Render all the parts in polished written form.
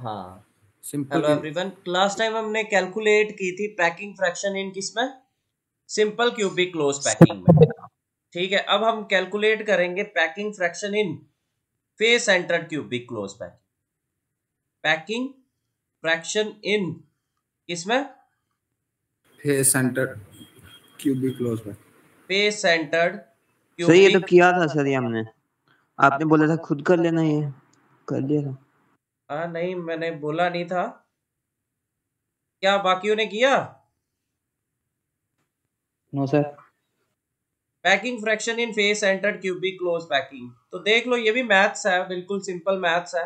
हाँ, simple hello everyone. Last time हमने calculate की थी पैकिंग फ्रैक्शन इन किसमें, सिंपल क्यूबिक क्लोज पैकिंग में। ठीक है, अब हम कैलकुलेट करेंगे packing fraction in face centred cubic close packing. Packing fraction इन किसमें, फेस सेंटर क्यूबिक क्लोज में। फेस सेंटर्ड सर ये तो क्यूबिक। किया था सर, ये हमने आपने बोला था खुद कर लेना, ये कर लिया था। हाँ नहीं, मैंने बोला नहीं था। क्या बाकियों ने किया? No sir. Packing fraction in face centred cubic close packing, तो देख लो ये भी मैथ्स है, बिल्कुल सिंपल मैथ्स है।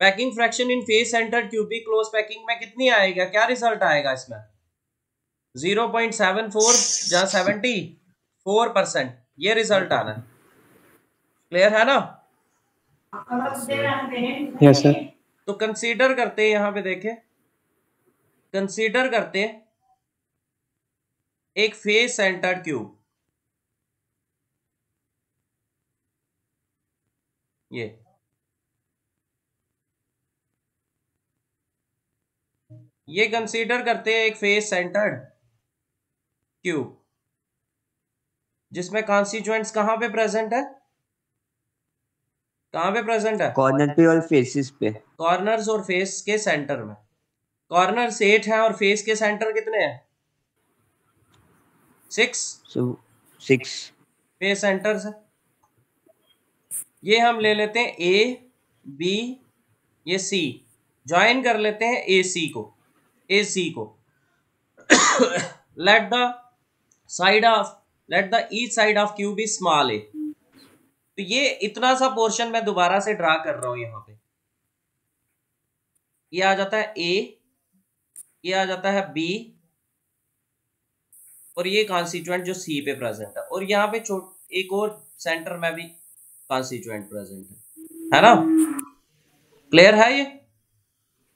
Packing fraction in face centred cubic close packing में कितनी आएगा, क्या रिजल्ट आएगा इसमें? 0.74 जहाँ 74%, ये रिजल्ट आना है। क्लियर है ना? Yes sir. तो कंसीडर करते हैं, यहां पे देखें, कंसीडर करते हैं एक फेस सेंटर्ड क्यूब। ये कंसीडर करते हैं एक फेस सेंटर्ड क्यूब जिसमें कॉन्स्टिट्यूएंट्स कहां पे प्रेजेंट है, कहां पे प्रेजेंट है? कॉर्नर पे और फेसिस पे। कॉर्नर्स और फेस के सेंटर में। कॉर्नर्स 8 है और फेस के सेंटर कितने हैं? 6 सो 6। फेस सेंटर्स है। ये हम ले लेते हैं ए बी, ये सी, ज्वाइन कर लेते हैं ए सी को, ए सी को। Let the side of, let the each side of cube is small a. तो ये इतना सा पोर्शन मैं दोबारा से ड्रा कर रहा हूं यहां पे। ये आ जाता है ए, ये आ जाता है बी, और ये कॉन्स्टिट्यूएंट जो सी पे प्रेजेंट है, और यहाँ पे एक और सेंटर में भी कॉन्स्टिट्यूएंट प्रेजेंट है ना? क्लियर है ये?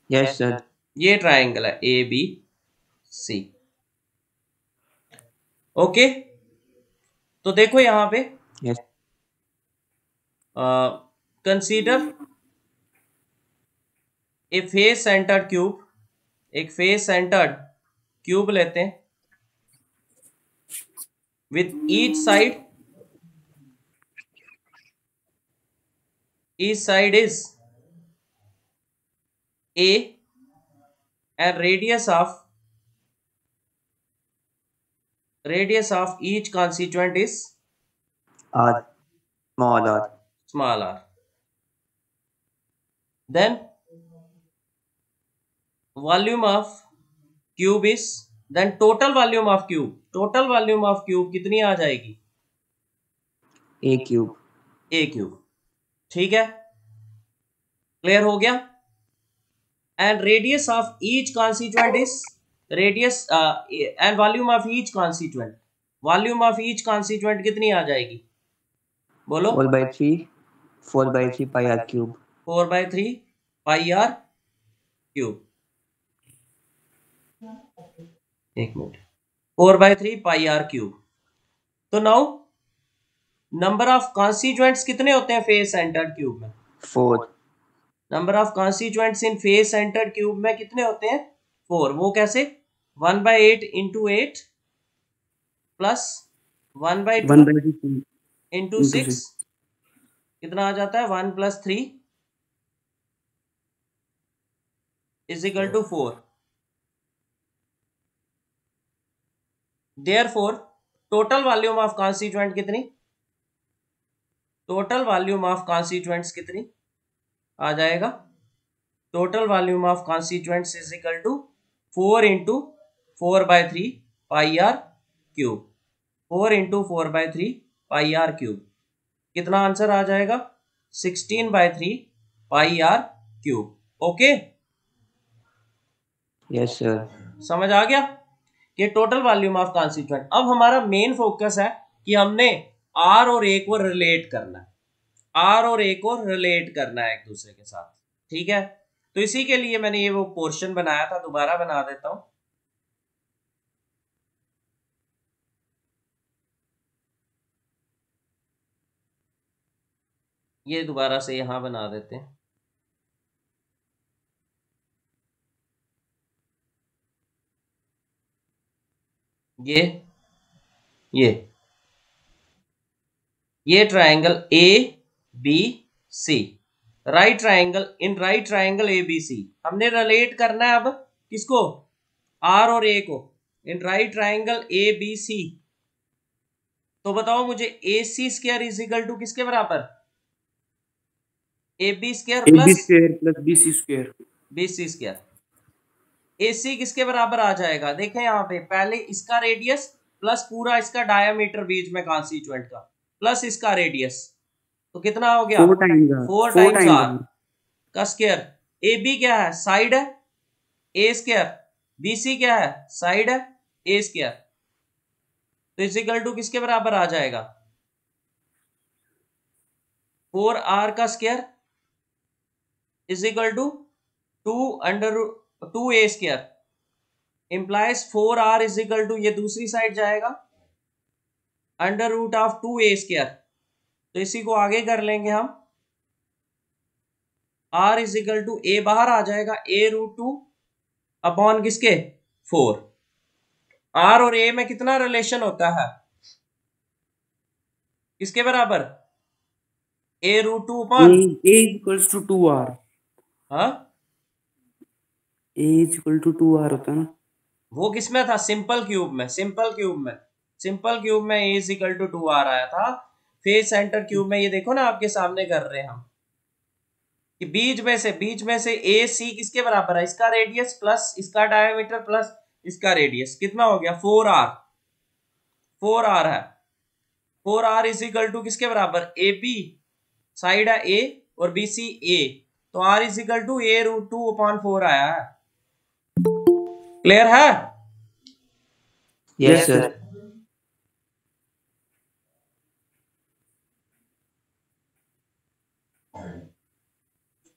Yes sir. ये ट्राइंगल है ए बी सी। ओके, तो देखो यहां पे yes. Consider a face centred cube, एक फेस सेंटर्ड क्यूब लेते हैं with each side is a and radius of each constituent is r, small r. small r. Then volume of cube is, then total volume of cube, total volume of cube कितनी आ जाएगी? ए cube. a cube. ठीक है, clear हो गया? And radius of each constituent is radius and volume of each constituent, volume of each constituent कितनी आ जाएगी? बोलो। 4/3, 4/3 pi r cube. 4/3 pi r cube. एक मिनट, 4/3 पाई आर क्यूब। तो नाउ नंबर ऑफ कॉन्स्टिट्यूएंट्स कितने होते हैं फेस सेंटर्ड क्यूब में? 4। Number of constituents in face centred cube में कितने होते हैं? 4। वो कैसे? 1/8 इंटू 8 प्लस 1/2 इंटू 6, कितना आ जाता है? 1 + 3 = 4। Therefore total volume of constituent कितनी, टोटल वॉल्यूम ऑफ कॉन्स्टिट्यूएंट्स कितनी आ जाएगा? Total volume of constituents = 4 into 4/3 pi r cube. 4 into 4/3 pi r cube, कितना आंसर आ जाएगा? 16/3 pi r cube. Okay, yes sir. समझ आ गया? ये टोटल वॉल्यूम ऑफ कॉन्स्टिट्यूएंट। अब हमारा मेन फोकस है कि हमने आर और ए को रिलेट करना है, आर और ए को रिलेट करना है एक दूसरे के साथ। ठीक है, तो इसी के लिए मैंने ये वो पोर्शन बनाया था, दोबारा बना देता हूं। ये दोबारा से यहां बना देते हैं। ये triangle A B C, right triangle, in right triangle A B C हमने रिलेट करना है अब किसको, आर और ए को, in right triangle A B C. तो बताओ मुझे A C square is equal to किसके बराबर, A B square plus B C square, B C square. A C किसके बराबर आ जाएगा, देखें यहाँ पे पहले इसका रेडियस प्लस पूरा इसका डायामीटर बीच में कॉन्स्टिट्यूएंट का प्लस इसका रेडियस, तो कितना हो गया 4 टाइम्स आर का स्क्वायर। ए बी क्या है, साइड है, ए स्क्वायर, बी सी क्या है, साइड है, ए स्क्वायर, तो इज इक्वल टू किसके बराबर आ जाएगा 4 आर का square is equal to 2 a square, implies 4 r is equal to, ये दूसरी साइड जाएगा under root of 2 a square, तो इसी को आगे कर लेंगे हम, r is equal to a बाहर आ जाएगा a√2 अपॉन किसके 4। r और a में कितना रिलेशन होता है, किसके बराबर, a√2 upon a equals to 2r, हाँ a इक्वल टू 2r होता है ना, वो किसमें था, सिंपल क्यूब में, सिंपल क्यूब में a is equal to 2r आया था। फेज सेंटर क्यूब में ये देखो ना आपके सामने कर रहे हैं हम कि बीच में से ए सी किसके बराबर है, इसका रेडियस प्लस इसका डायमीटर प्लस इसका रेडियस, कितना हो गया 4r है। 4r इज इक्वल टू किसके बराबर, ए बी साइड है ए और बी सी ए, तो r is equal to a√2 upon 4 आया है। क्लियर है, यस सर।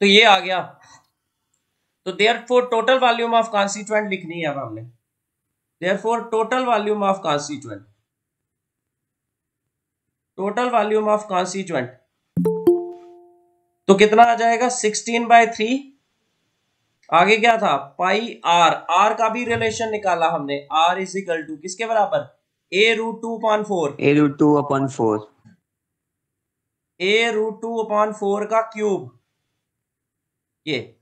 तो ये आ गया। तो therefore total volume of constituent लिखनी है अब हमने, therefore total volume of constituent, तो कितना आ जाएगा 16/3, आगे क्या था पाई आर, आर का भी रिलेशन निकाला हमने, आर इज इक्वल टू किसके बराबर a√2 upon 4, a√2 upon 4, a√2 upon 4 का क्यूब, ये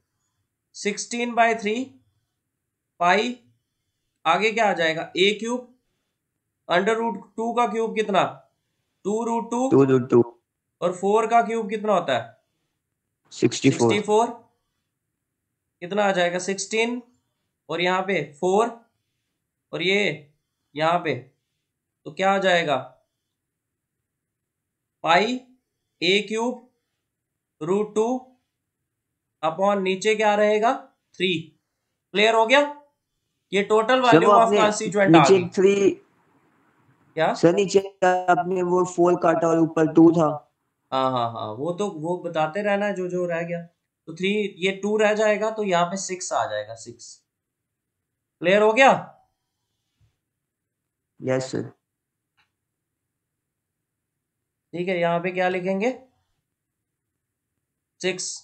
16/3 पाई, आगे क्या आ जाएगा a³ अंडर रूट 2 का क्यूब कितना 2√2 और 4 का क्यूब कितना होता है 64, कितना आ जाएगा 16 और यहाँ पे 4 और ये यहाँ पे, तो क्या आ जाएगा पाई a³ √2 अपॉन नीचे क्या रहेगा 3। क्लियर हो गया, ये टोटल वॉल्यूम ऑफ कॉन्स्टिट्यूएंट आ गई। 3 क्या सर, नीचे आपने वो 4 काटा और ऊपर 2 था। हाँ वो तो वो बताते रहना जो जो रह गया, तो 3 ये 2 रह जाएगा, तो यहाँ पे 6 आ जाएगा 6। क्लियर हो गया, यस सर। ठीक है, यहाँ पे क्या लिखेंगे 6।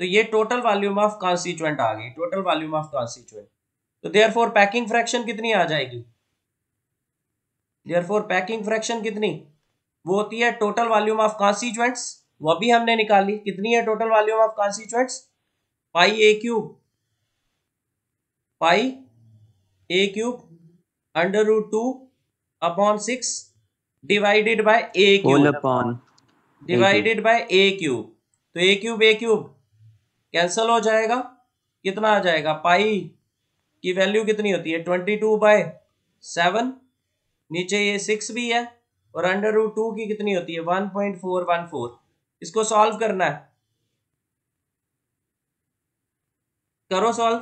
तो ये टोटल वॉल्यूम ऑफ कॉन्स्टिट्यूएंट आ गई, टोटल वॉल्यूम ऑफ कॉन्स्टिट्यूएंट। तो देयरफॉर पैकिंग फ्रैक्शन कितनी आ जाएगी, देयरफॉर पैकिंग फ्रैक्शन कितनी, वो होती है टोटल वॉल्यूम ऑफ कॉन्स्टिट्यूएंट्स, वो भी हमने निकाली, कितनी है total volume of constituents pi a³ under root 2 upon 6 divided by a³ divided by a³, तो a³ कैंसल हो जाएगा, कितना आ जाएगा पाई की वैल्यू कितनी होती है 22/7, नीचे ये 6 भी है और अंडर रूट 2 की कितनी होती है 1.414। इसको सॉल्व करना है, करो सॉल्व,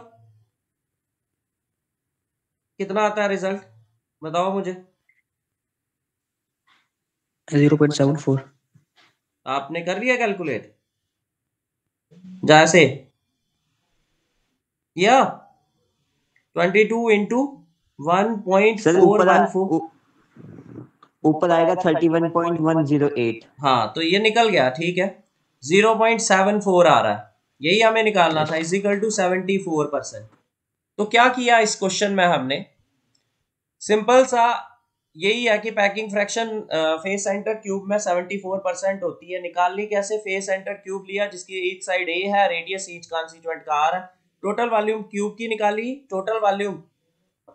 कितना आता है रिजल्ट बताओ मुझे। 0.74। आपने कर लिया कैलकुलेट, जैसे या 22 इंटू 1.414, ऊपर आएगा 31.108। हाँ तो ये निकल गया, ठीक है 0.74 आ रहा है, यही हमें निकालना था, इज इक्वल टू 74%। तो क्या किया इस क्वेश्चन में हमने, सिंपल सा यही है कि packing fraction face centre cube में 74% होती है। निकालनी कैसे? फेस सेंटर क्यूब लिया जिसकी ईच साइड ए है, रेडियस ईच कॉन्स्टिट्यूएंट का आर है, टोटल वॉल्यूम क्यूब की निकाली, टोटल वॉल्यूम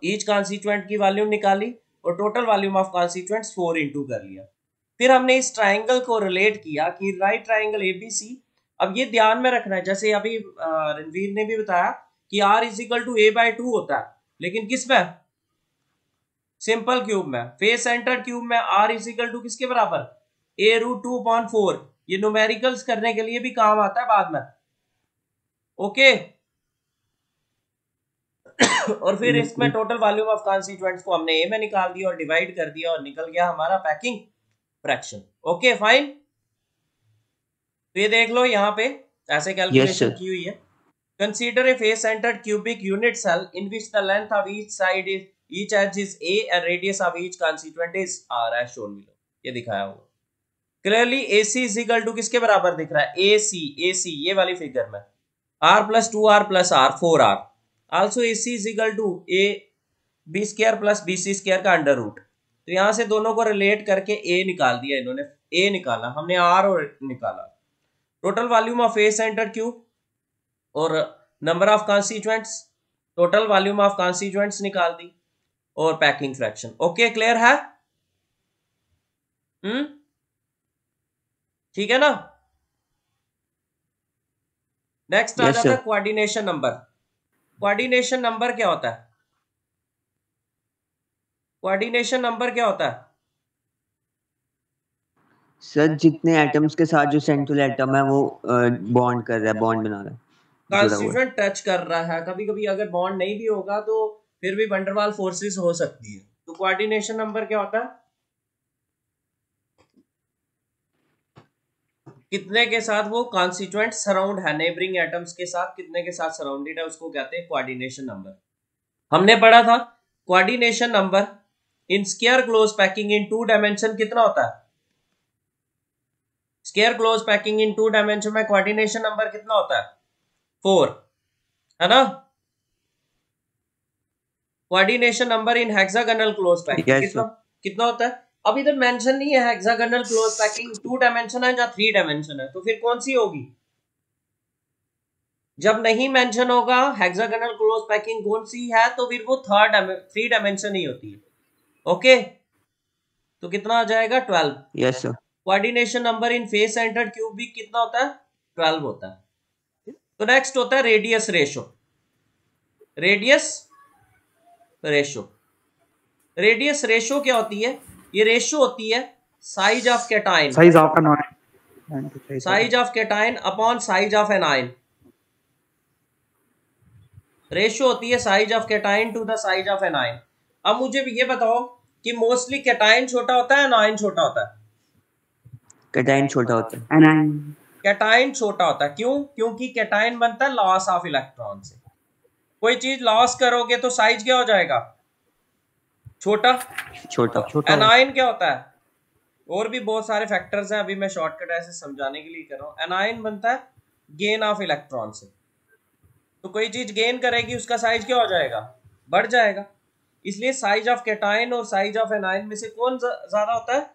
ईच कॉन्स्टिट्यूएंट की वॉल्यूम निकाली और total volume of constituents 4 into कर लिया। फिर हमने इस ट्राइंगल को रिलेट किया कि राइट ट्राइंगल एबीसी। अब ये ध्यान में रखना है, जैसे अभी रणवीर ने भी बताया कि r is equal to a/2 होता है, लेकिन किस में? सिंपल क्यूब में। फेस सेंटर क्यूब में r इज इक्वल टू किसके बराबर? a√2/4। ये न्यूमेरिकल्स करने के लिए भी काम आता है बाद में। ओके और फिर इसमें टोटल वॉल्यूम ऑफ कॉन्स्टिट्यूएंट्स को हमने ए में निकाल दिया और डिवाइड कर दिया और निकल गया हमारा पैकिंग फ्रैक्शन। Okay fine. तो ये देख लो यहाँ पे ऐसे कैलकुलेशन की हुई है। Consider a face centred cubic unit cell in which the length of each side is each edge is a and radius of each constituent is r as shown below। ये दिखाया हुआ clearly. AC is equal to किसके बराबर दिख रहा है? AC ये वाली फिगर में r + 2r + r 4r। Also AC is equal to a b² + bc² का अंडर रूट। तो यहां से दोनों को रिलेट करके a निकाल दिया इन्होंने, a निकाला हमने, r और निकाला। Total volume of face centre cube और number of constituents, total volume of constituents निकाल दी और पैकिंग फ्रैक्शन। ओके क्लियर है? ठीक है ना। नेक्स्ट आ जाता है कोऑर्डिनेशन नंबर। कोऑर्डिनेशन नंबर क्या होता है? कोऑर्डिनेशन नंबर क्या होता है सर? जितने एटम्स के साथ जो सेंट्रल एटम है वो बॉन्ड कर रहा है, बॉन्ड बना रहा है, कॉन्स्टिट्यूएंट टच कर रहा है। कभी कभी अगर बॉन्ड नहीं भी होगा तो फिर भी वंडरवाल फोर्सेस हो सकती है। तो कोऑर्डिनेशन नंबर क्या होता है? कितने के साथ वो कॉन्स्टिट्यूएंट सराउंड है, नेबरिंग एटम्स के साथ कितने के साथ सराउंडेड है, उसको कहते हैं कोऑर्डिनेशन नंबर। हमने पढ़ा था coordination number in square close packing in 2 dimension कितना होता है? Square close packing in 2 dimension में कोऑर्डिनेशन नंबर कितना होता है? 4 है ना। Coordination number in hexagonal close packing कितना होता है? अब इधर मेंशन नहीं है हेक्सागोनल क्लोज पैकिंग 2 डायमेंशन है या 3 डायमेंशन है, तो फिर कौन सी होगी? जब नहीं मेंशन होगा हेक्सागोनल क्लोज पैकिंग कौन सी है, तो फिर वो 3 डायमेंशन ही होती है। ओके तो कितना आ जाएगा? 12। Yes sir. Coordination number in face centred cube भी कितना होता है? 12 होता है। तो नेक्स्ट होता है रेडियस रेशो। रेडियस रेशो क्या होती है? ये रेशो होती है size of cation, size of cation upon size of anion. Ratio होती है size of cation to the size of anion. अब मुझे ये बताओ कि मोस्टली कैटायन छोटा होता है एनायन छोटा होता है? कैटायन छोटा होता है। कैटायन छोटा होता है। क्यों? क्योंकि कैटायन बनता है लॉस ऑफ इलेक्ट्रॉन से। कोई चीज लॉस करोगे तो साइज क्या हो जाएगा? छोटा। एनायन क्या होता है? और भी बहुत सारे फैक्टर्स हैं, अभी मैं शॉर्टकट ऐसे समझाने के लिए कर रहा हूं। एनायन बनता है गेन ऑफ इलेक्ट्रॉन से। तो कोई चीज गेन करेगी उसका साइज क्या हो जाएगा? बढ़ जाएगा। इसलिए साइज ऑफ कैटायन और साइज ऑफ एनायन में से कौन ज्यादा होता है?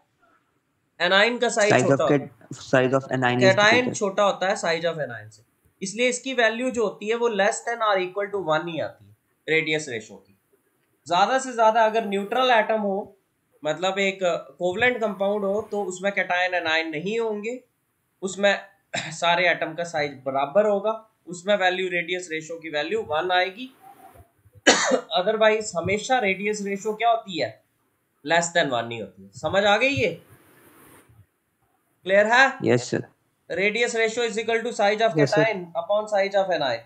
एनायन का साइज छोटा होता है। साइज ऑफ एनायन कैटायन छोटा होता है साइज ऑफ एनायन से, इसलिए इसकी वैल्यू जो होती है वो लेस देन और इक्वल टू 1 ही आती है रेडियस रेशो की। ज्यादा से ज्यादा अगर न्यूट्रल एटम हो, मतलब एक कोवलेंट कंपाउंड हो, तो उसमें कैटायन एनायन नहीं होंगे, उसमें सारे एटम का साइज बराबर होगा, उसमें वैल्यू रेडियस रेशो की वैल्यू 1 आएगी। अदरवाइज हमेशा रेडियस रेशो क्या होती है? लेस देन 1 ही होती है। समझ आ गई? ये क्लियर है? Yes sir. Radius ratio is equal to size of cation upon size of anion.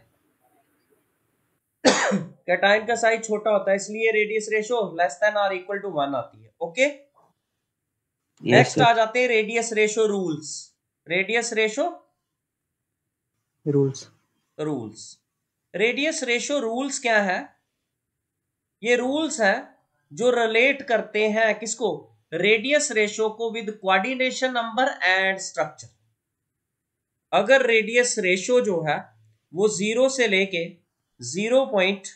Cation का साइज छोटा होता है इसलिए रेडियस रेशो लेस देन और इक्वल टू 1 आती है। ओके नेक्स्ट आ जाते हैं radius ratio rules. Radius ratio rules radius ratio rules क्या है? ये रूल्स है जो रिलेट करते हैं किसको? रेडियस रेशो को with coordination number and structure. अगर रेडियस रेशो जो है वो 0 से लेके 0.0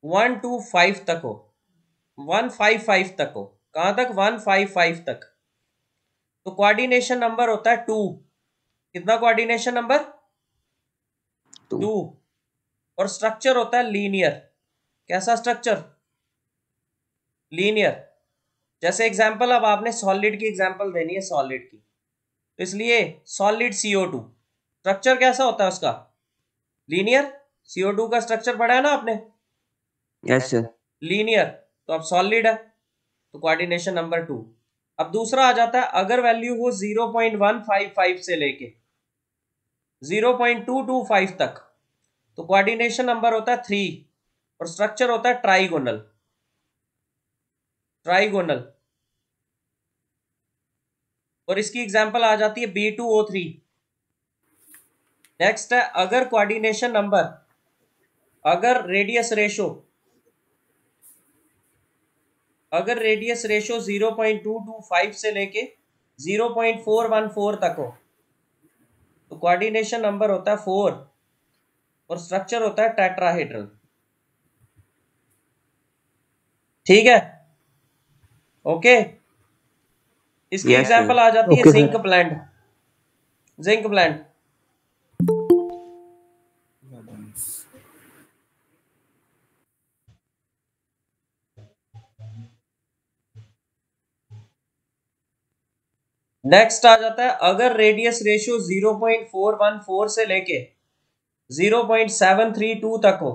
1 to 5 तक हो, 155 तक हो, कहां तक? 155 तक। तो कोऑर्डिनेशन नंबर होता है 2। कितना कोऑर्डिनेशन नंबर? 2। और स्ट्रक्चर होता है लीनियर। कैसा स्ट्रक्चर? लीनियर। जैसे एग्जांपल, अब आपने सॉलिड की एग्जांपल देनी है, सॉलिड की, तो इसलिए सॉलिड CO2 स्ट्रक्चर कैसा होता है उसका? लीनियर। CO2 का स्ट्रक्चर पढ़ा है ना आपने? Yes sir. लीनियर। तो अब सॉलिड है, तो कोऑर्डिनेशन नंबर 2। अब दूसरा आ जाता है, अगर वैल्यू हो 0.155 से लेके 0.225 तक, तो कोऑर्डिनेशन नंबर होता है 3 और स्ट्रक्चर होता है ट्राइगोनल। ट्राइगोनल। और इसकी एग्जांपल आ जाती है B2O3। नेक्स्ट है, अगर कोऑर्डिनेशन नंबर, अगर रेडियस रेशो 0.225 से लेके 0.414 तक हो, तो कोऑर्डिनेशन नंबर होता है 4 और स्ट्रक्चर होता है टेट्राहेड्रल। ठीक है, ओके। इसकी Yes, एग्जांपल sir. आ जाती है Okay, zinc sir. Plant. Zinc plant. Next आ जाता है, अगर रेडियस रेशियो 0.414 से लेके 0.732 तक हो,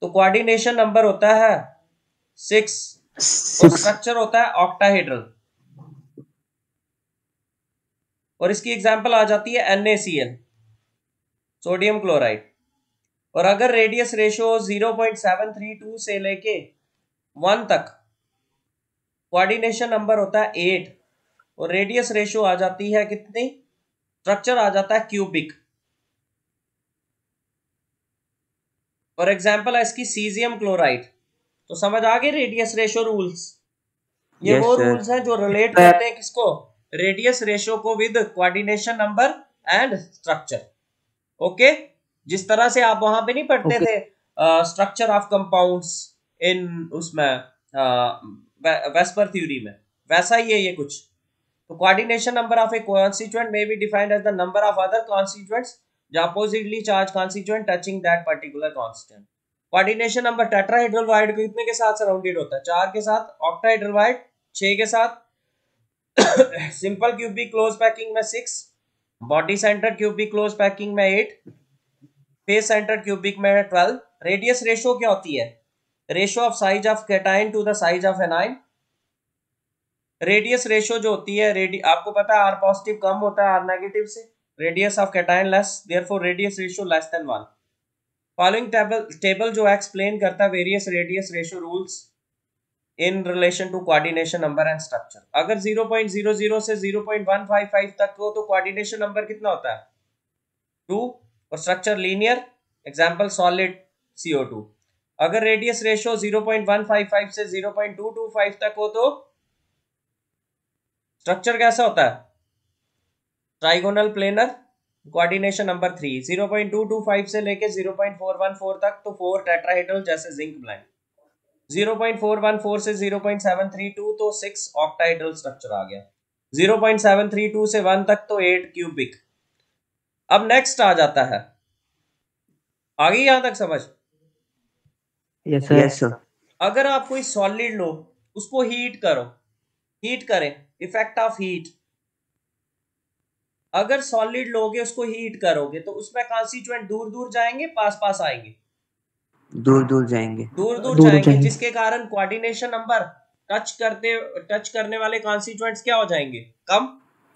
तो कोऑर्डिनेशन नंबर होता है 6 और 6. स्ट्रक्चर होता है ऑक्टाहेड्रल। और इसकी एग्जांपल आ जाती है NaCl, सोडियम क्लोराइड। और अगर रेडियस रेशियो 0.732 से लेके 1 तक, कोऑर्डिनेशन नंबर होता है 8 और रेडियस रेशियो आ जाती है कितनी? स्ट्रक्चर आ जाता है क्यूबिक। और एग्जांपल है इसकी सीजियम क्लोराइड। तो समझ आ गए रेडियस रेशियो रूल्स? ये Yes, वो sir. रूल्स हैं जो रिलेट करते हैं किसको? रेडियस रेशियो को with coordination number and structure. Okay. जिस तरह से आप वहां पे नहीं पढ़ते Okay. थे स्ट्रक्चर ऑफ कंपाउंड्स इन उसमें वेस्पर थ्योरी में, वैसा ही है ये कुछ। तो coordination number of a constituent may be defined as the number of other constituents the oppositely charged constituent touching that particular constant. Coordination number tetrahedral void कितने के साथ सराउंडेड होता है? 4 के साथ। ऑक्टाहेड्रल वाइड 6 के साथ। सिंपल क्यूबिक क्लोज पैकिंग में 6, body centre cubic close packing में 8, फेस सेंटर क्यूबिक में 12। रेडियस रेशो क्या होती है? Ratio of size of cation to the size of anion. Radius ratio जो होती है, आपको पता है R पॉजिटिव कम होता है R नेगेटिव से, radius of cation less, therefore radius ratio less than 1। Following table जो एक्सप्लेन करता है various radius ratio rules in relation to coordination number and structure. अगर 0.00 से 0.155 तक हो तो कोऑर्डिनेशन नंबर कितना होता है? 2 और structure linear. Example solid CO2। अगर रेडियस रेशो 0.155 से 0.225 तक हो तो स्ट्रक्चर कैसा होता है? Trigonal planar. कोऑर्डिनेशन नंबर 3 0.225 से लेके 0.414 तक तो 4 टेट्राहेड्रल जैसे जिंक ब्लैंक। 0.414 से 0.732 तो 6 ऑक्टाहेड्रल स्ट्रक्चर आ गया। 0.732 से 1 तक तो 8 क्यूबिक। अब नेक्स्ट आ जाता है, आ गई यहां तक समझ? Yes, sir. Yes, sir. अगर आप कोई सॉलिड लो, उसको हीट करो, हीट करें, इफेक्ट ऑफ हीट। अगर सॉलिड लोगे, उसको हीट करोगे, तो उसमें कॉन्स्टिट्यूएंट दूर दूर जाएंगे, पास पास आएंगे? दूर दूर जाएंगे। दूर दूर दूर जाएंगे, जाएंगे। जिसके कारण कोऑर्डिनेशन नंबर टच करने वाले कॉन्स्टिट्यूएंट्स क्या हो जाएंगे? कम।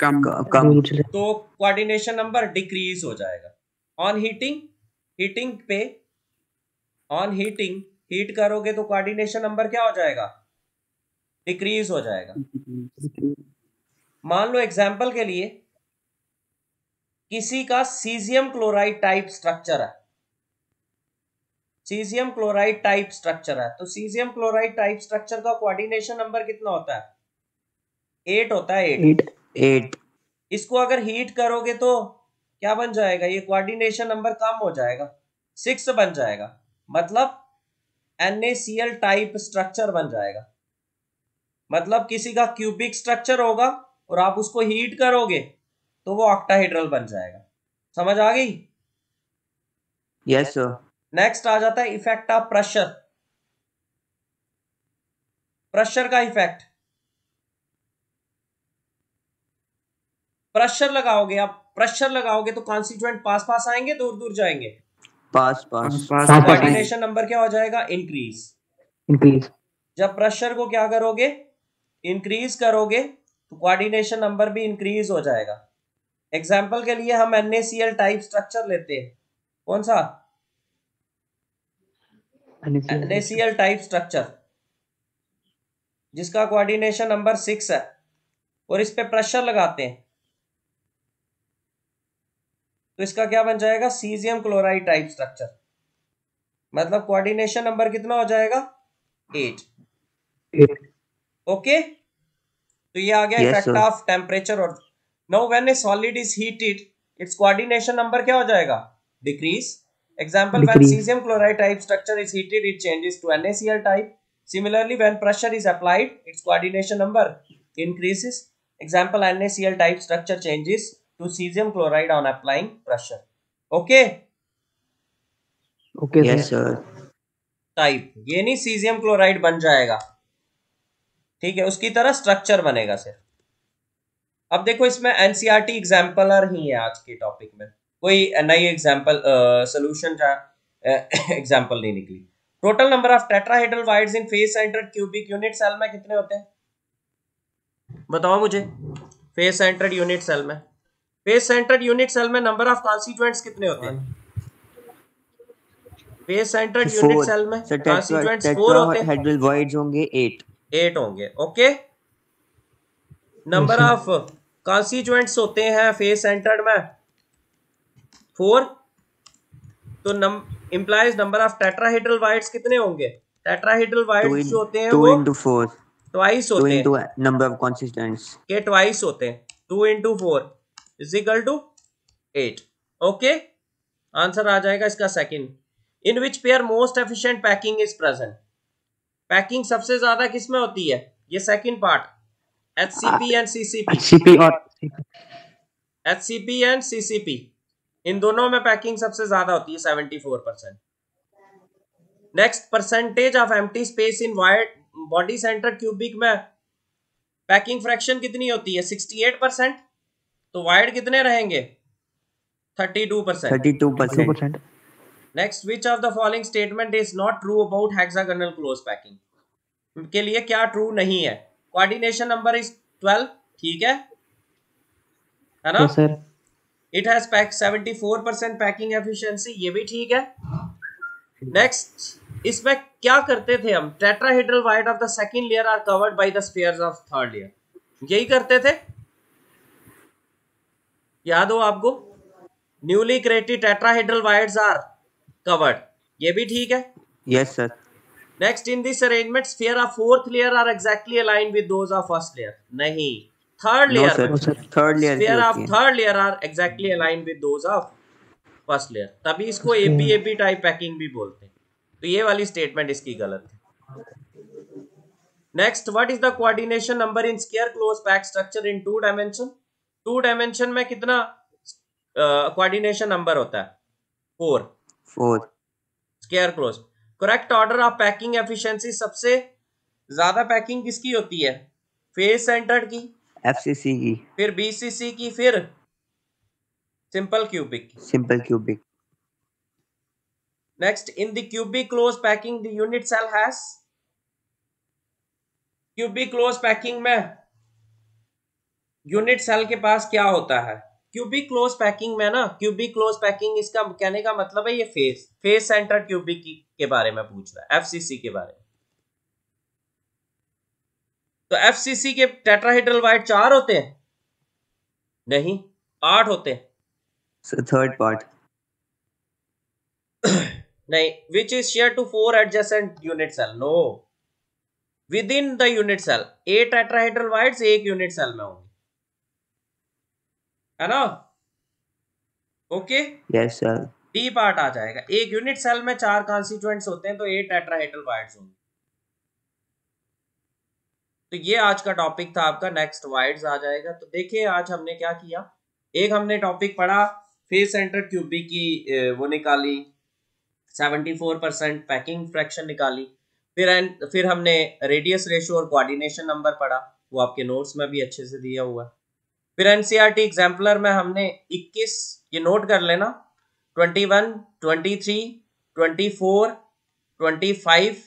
कम। दूर चले. तो कोऑर्डिनेशन नंबर डिक्रीज हो जाएगा। ऑन हीटिंग, हीट करोगे तो कोऑर्डिनेशन नंबर क्या हो जाएगा? डिक्रीज हो जाएगा। मान लो एग्जांपल के लिए किसी का सीजियम क्लोराइड टाइप स्ट्रक्चर है, सीजियम क्लोराइड टाइप स्ट्रक्चर है, तो सीजियम क्लोराइड टाइप स्ट्रक्चर का कोऑर्डिनेशन नंबर कितना होता है? 8 होता है। 8। इसको अगर हीट करोगे तो क्या बन जाएगा? ये कोऑर्डिनेशन नंबर कम हो जाएगा, 6 बन जाएगा। मतलब NaCl टाइप स्ट्रक्चर बन जाएगा। मतलब किसी का क्यूबिक स्ट्रक्चर होगा और आप उसको हीट करोगे तो वो ऑक्टाहेड्रल बन जाएगा। समझ आ गई? Yes sir. नेक्स्ट आ जाता है इफेक्ट ऑफ प्रेशर। प्रेशर का इफेक्ट, प्रेशर लगाओगे आप, प्रेशर लगाओगे तो कॉन्स्टिट्यूएंट पास पास आएंगे, दूर दूर जाएंगे। पास पास कोऑर्डिनेशन नंबर क्या हो जाएगा? इंक्रीज। इंक्रीज। जब प्रेशर को क्या करोगे? इंक्रीज करोगे तो कोऑर्डिनेशन नंबर भी इंक्रीज हो जाएगा। एग्जाम्पल के लिए हम NaCl टाइप स्ट्रक्चर लेते हैं। कौन सा? NaCl टाइप स्ट्रक्चर जिसका कोऑर्डिनेशन नंबर 6 है और इस पे प्रेशर लगाते हैं तो इसका क्या बन जाएगा? Caesium chloride type structure. मतलब कोऑर्डिनेशन नंबर कितना हो जाएगा? 8। ओके, तो ये आ गया Yes, effect sir. Of temperature. और now when a solid is heated its coordination number क्या हो जाएगा? Decrease. Example, when caesium chloride type structure is heated it changes to NaCl type. Similarly, when pressure is applied, its coordination number increases. Example, NaCl type structure changes to cesium chloride on applying pressure. Okay? Okay yes sir. Type, ये नहीं cesium chloride बन जाएगा, ठीक है, उसकी तरह structure बनेगा सिर्फ। अब देखो इसमें NCERT एग्जाम्पलर ही है आज के टॉपिक में, कोई नई एग्जाम्पल सोल्यूशन एग्जाम्पल नहीं निकली। Total number of tetrahedral voids in face centred cubic unit cell में कितने होते हैं? बताओ मुझे। फेस सेंटर्ड यूनिट सेल में, फेस सेंटर्ड यूनिट सेल में नंबर ऑफ कॉन्स्टिट्यूएंट्स कितने होते हैं? फेस सेंटर्ड यूनिट सेल में कॉन्स्टिट्यूएंट्स 4 होते हैं। टेट्राहेड्रल वॉइड्स होंगे 8 होंगे। ओके, नंबर ऑफ कॉन्स्टिट्यूएंट्स होते हैं फेस सेंटर्ड में 4, तो implies number of tetrahedral wides कितने होंगे? टेट्राहेड्रल वाइड्स जो होते हैं 2 वो into 4 ट्वाइस 2 होते हैं, into number of constituents के ट्वाइस होते हैं। 2 into 4 is equal to 8। Okay, answer आ जाएगा इसका second. In which pair most efficient packing is present. Packing सबसे ज्यादा किस में होती है? ये second part, HCP and CCP। HCP and CCP इन दोनों में पैकिंग सबसे ज्यादा होती है 74%। Next, percentage of empty space in wide body centre cubic में पैकिंग फ्रैक्शन कितनी होती है? 68%। तो वाइड कितने रहेंगे? 32%। Next, which of the following statement is not true about hexagonal close packing. के लिए क्या ट्रू नहीं है? कोऑर्डिनेशन नंबर इज 12, ठीक है ना? Sir it has 74% packing efficiency, ये भी ठीक है। नेक्स्ट, इसमें क्या करते थे हम? Tetrahedral void of the second layer are covered by the spheres of third layer, यही करते थे, याद हो आपको? Newly created tetrahedral voids are covered, ये भी ठीक है। Yes sir. Next, in this arrangement sphere of fourth layer are exactly aligned with those of first layer. नहीं, third layer, third layer sphere of third layer are exactly aligned with those of first layer, तभी इसको AP type packing भी बोलते हैं। तो ये वाली statement इसकी गलत है। Next, what is the coordination number in square close pack structure in 2 dimension. 2 dimension में कितना कोऑर्डिनेशन नंबर होता है? 4 square close. Correct order of packing efficiency, सबसे ज्यादा पैकिंग किसकी होती है? फेस सेंटर्ड की, FCC की, फिर BCC की, फिर simple cubic. Next, in the cubic close packing, the unit cell has, cubic close packing में यूनिट सेल के पास क्या होता है? क्यूबिक क्लोज पैकिंग में ना, क्यूबिक क्लोज पैकिंग, इसका कहने का मतलब है ये फेस सेंटर क्यूबिक के बारे में पूछ रहा है, FCC के बारे में। तो FCC के टेट्राहेड्रल वाइड 4 होते हैं? नहीं, 8 होते हैं। थर्ड पार्ट नहीं, which is shared to 4 adjacent unit cell? No, within the unit cell 8 tetrahedral wides एक यूनिट सेल में होंगे, है ना? Okay, yes sir. D part आ जाएगा। एक यूनिट सेल में 4 कॉन्स्टिट्यूएंट्स होते हैं तो 8 टेट्राहेड्रल वाइड्स होंगे। तो ये आज का टॉपिक था आपका। नेक्स्ट वाइड्स आ जाएगा। तो देखिए आज हमने क्या किया, एक हमने टॉपिक पढ़ा फेस सेंटर क्यूबिक की, वो निकाली 74% पैकिंग फ्रैक्शन निकाली। फिर हमने रेडियस रेशियो और कोऑर्डिनेशन नंबर पढ़ा, वो आपके नोट्स में भी अच्छे से दिया हुआ है। फिर एनसीईआरटी एग्जाम्पलर में हमने 21, ये नोट कर लेना, 21, 23, 24, 25,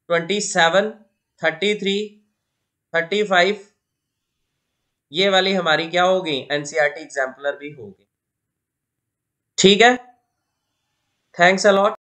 27, 33, 35, ये वाली हमारी क्या होगी, एनसीईआरटी एग्जाम्पलर भी होगी। ठीक है, थैंक्स अ लॉट।